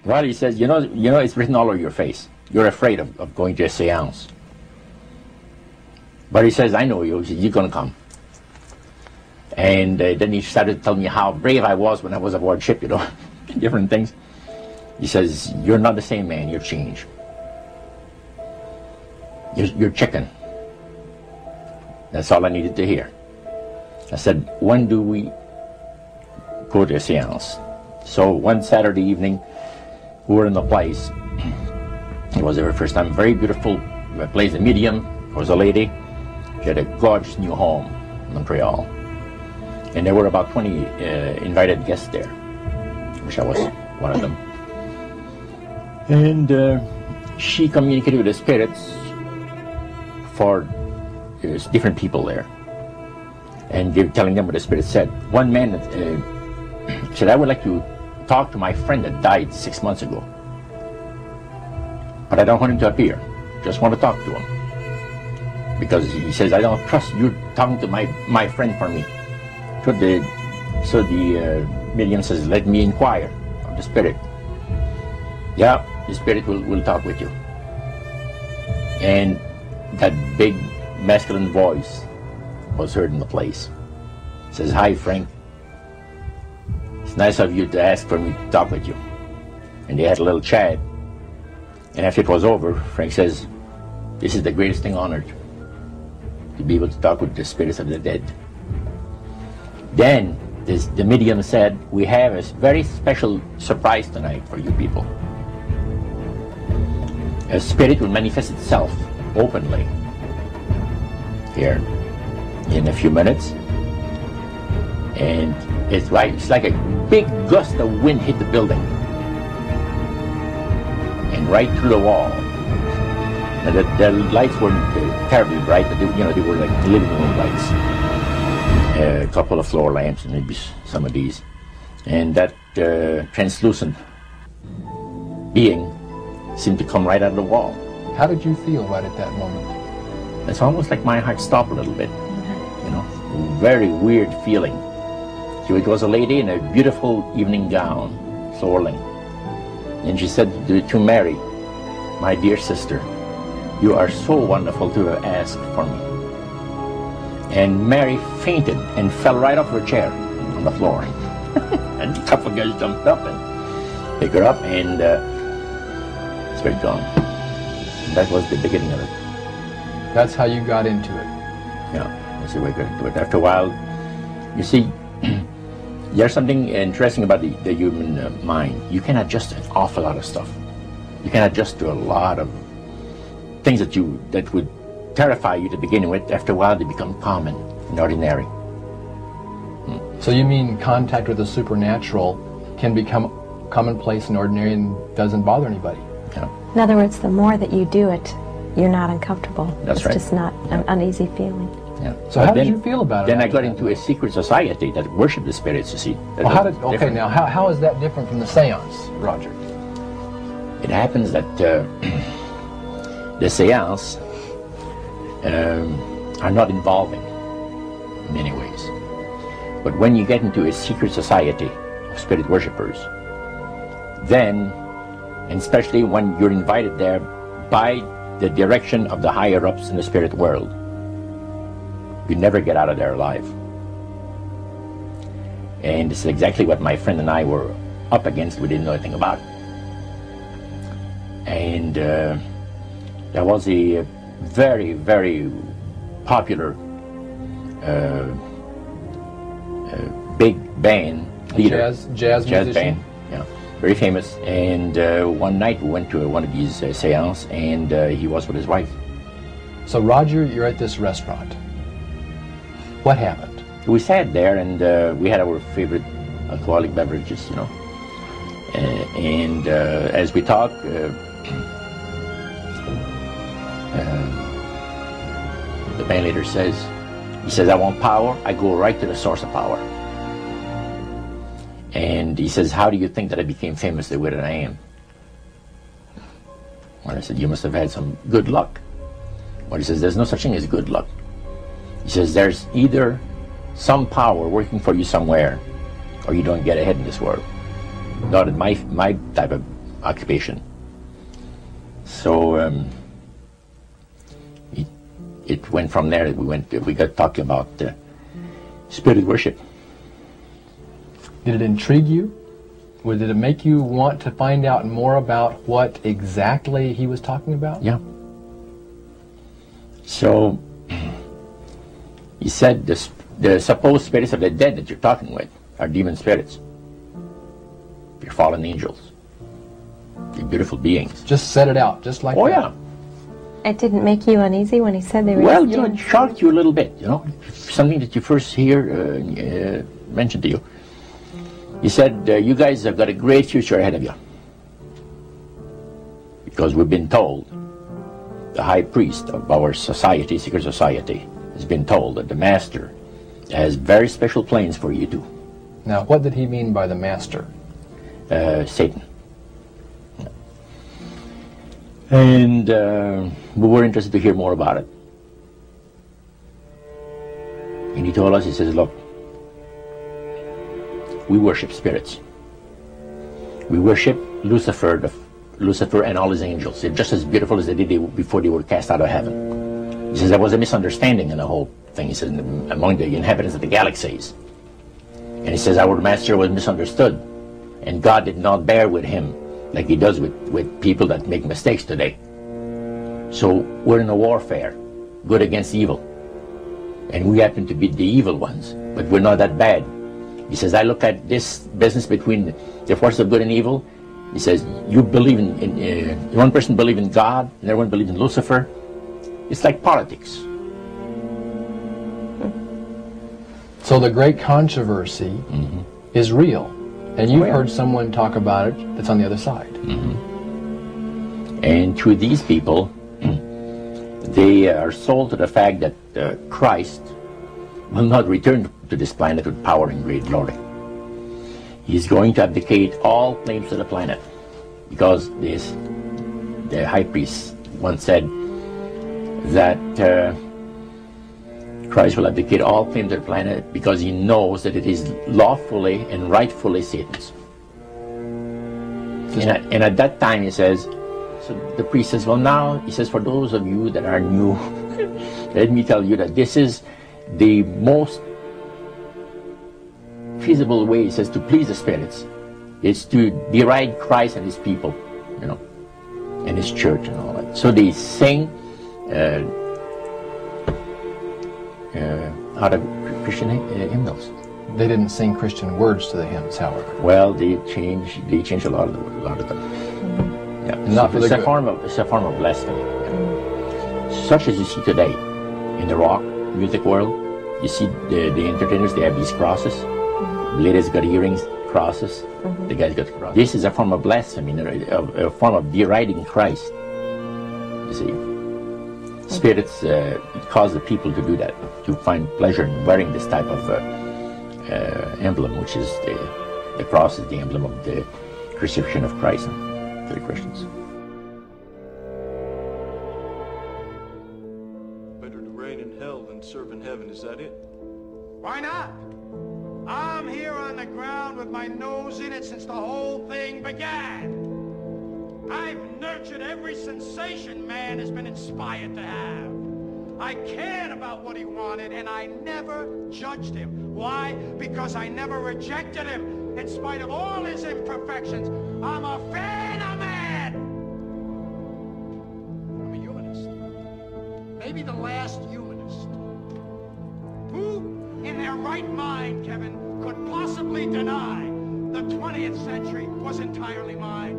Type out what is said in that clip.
Well, he says, you know, it's written all over your face. You're afraid of going to a seance. But he says, I know you. He says, you're going to come. And then he started to tell me how brave I was when I was aboard ship, you know, different things. He says, you're not the same man, you're changed. You're chicken. That's all I needed to hear. I said, when do we go to a seance? So one Saturday evening, we were in the place. It was our first time. Very beautiful place. The medium was a lady. She had a gorgeous new home in Montreal. And there were about 20 invited guests there, which I was one of them. And she communicated with the spirits for different people there. And telling them what the spirit said. One man said, I would like to talk to my friend that died 6 months ago. But I don't want him to appear. Just want to talk to him. Because he says, I don't trust you talking to my friend for me. So the medium says, let me inquire of the spirit. Yeah, the spirit will talk with you. And that big masculine voice was heard in the place. It says, hi Frank. It's nice of you to ask for me to talk with you. And they had a little chat. And after it was over, Frank says, this is the greatest thing on earth, to be able to talk with the spirits of the dead. Then the medium said, we have a very special surprise tonight for you people. A spirit will manifest itself openly here in a few minutes. And it's like a big gust of wind hit the building. And right through the wall. Now the lights weren't terribly bright, but they were like living room lights. A couple of floor lamps and maybe some of these. And that translucent being seemed to come right out of the wall. How did you feel right at that moment? It's almost like my heart stopped a little bit. You know, very weird feeling. So it was a lady in a beautiful evening gown, swirling. And she said to Mary, my dear sister, you are so wonderful to have asked for me. And Mary fainted and fell right off her chair on the floor. And a couple of guys jumped up and picked her up, and it's very gone. And that was the beginning of it. That's how you got into it. Yeah, that's the way I got into it. After a while, you see, there's something interesting about the human mind. You can adjust an awful lot of stuff. You can adjust to a lot of things that would terrify you to begin with. After a while, they become common and ordinary. So you mean contact with the supernatural can become commonplace and ordinary and doesn't bother anybody? Yeah. In other words, the more that you do it, you're not uncomfortable. That's right. It's just not an uneasy feeling. Yeah. So how did you feel about it? Then I got into a secret society that worshipped the spirits, you see. Well, how is that different from the seance, Roger? It happens that the seance are not involving in many ways. But when you get into a secret society of spirit worshippers, then, and especially when you're invited there by the direction of the higher-ups in the spirit world, you never get out of there alive. And this is exactly what my friend and I were up against. We didn't know anything about. And there was a very, very popular big band leader. Jazz musician? Band, yeah, very famous. And one night we went to one of these seances, and he was with his wife. So Roger, you're at this restaurant. What happened? We sat there, and we had our favorite alcoholic beverages, you know. And as we talked, the band leader says, I want power. I go right to the source of power. And he says, how do you think that I became famous the way that I am? Well, I said, you must have had some good luck. Well, he says, there's no such thing as good luck. He says, there's either some power working for you somewhere, or you don't get ahead in this world. Not in my type of occupation. So it went from there. We got talking about spirit worship. Did it intrigue you? Or did it make you want to find out more about what exactly he was talking about? Yeah. So he said the supposed spirits of the dead that you're talking with are demon spirits. They're fallen angels. They're beautiful beings. Just set it out, just like that. Oh yeah. It didn't make you uneasy when he said they were Well, demon it shocked you a little bit, something that you first hear mentioned to you. He said, you guys have got a great future ahead of you. Because we've been told, the high priest of our society, secret society, has been told that the master has very special plans for you too. Now, what did he mean by the master? Satan. And we were interested to hear more about it. And he told us, he says, look, we worship spirits. We worship Lucifer and all his angels. They're just as beautiful as they did before they were cast out of heaven. He says there was a misunderstanding in the whole thing. He says among the inhabitants of the galaxies. And he says our master was misunderstood. And God did not bear with him like he does with people that make mistakes today. So we're in a warfare, good against evil. And we happen to be the evil ones, but we're not that bad. He says, I look at this business between the forces of good and evil. He says, you believe in one person believes in God, and everyone believes in Lucifer. It's like politics. So the great controversy is real. And you've heard someone talk about it that's on the other side. And to these people, they are sold to the fact that Christ will not return to this planet with power and great glory. He's going to abdicate all claims to the planet, because the high priest once said that Christ will abdicate all claims to the planet because he knows that it is lawfully and rightfully Satan's. And at that time he says, so the priest says, well now, he says, for those of you that are new, let me tell you that this is the most feasible way, he says, to please the spirits. It's to deride Christ and his people, and his church and all that. So they sing out of Christian hymnals. They didn't sing Christian words to the hymns, however. Well, they changed a lot of them. Yeah, not for the good. It's a form of blasphemy. Yeah. Such as you see today in the rock music world. You see the entertainers, they have these crosses. The ladies got earrings, crosses. The guys got crosses. This is a form of blasphemy, a form of deriding Christ. You see, spirits cause the people to do that, to find pleasure in wearing this type of emblem, which is the cross is the emblem of the crucifixion of Christ to the Christians. Better to reign in hell than serve in heaven, is that it? Why not? I'm here on the ground with my nose in it since the whole thing began. I've nurtured every sensation man has been inspired to have. I cared about what he wanted, and I never judged him. Why? Because I never rejected him. In spite of all his imperfections, I'm a fan of man. I'm a humanist. Maybe the last humanist. Who, in their right mind, Kevin, could possibly deny the 20th century was entirely mine?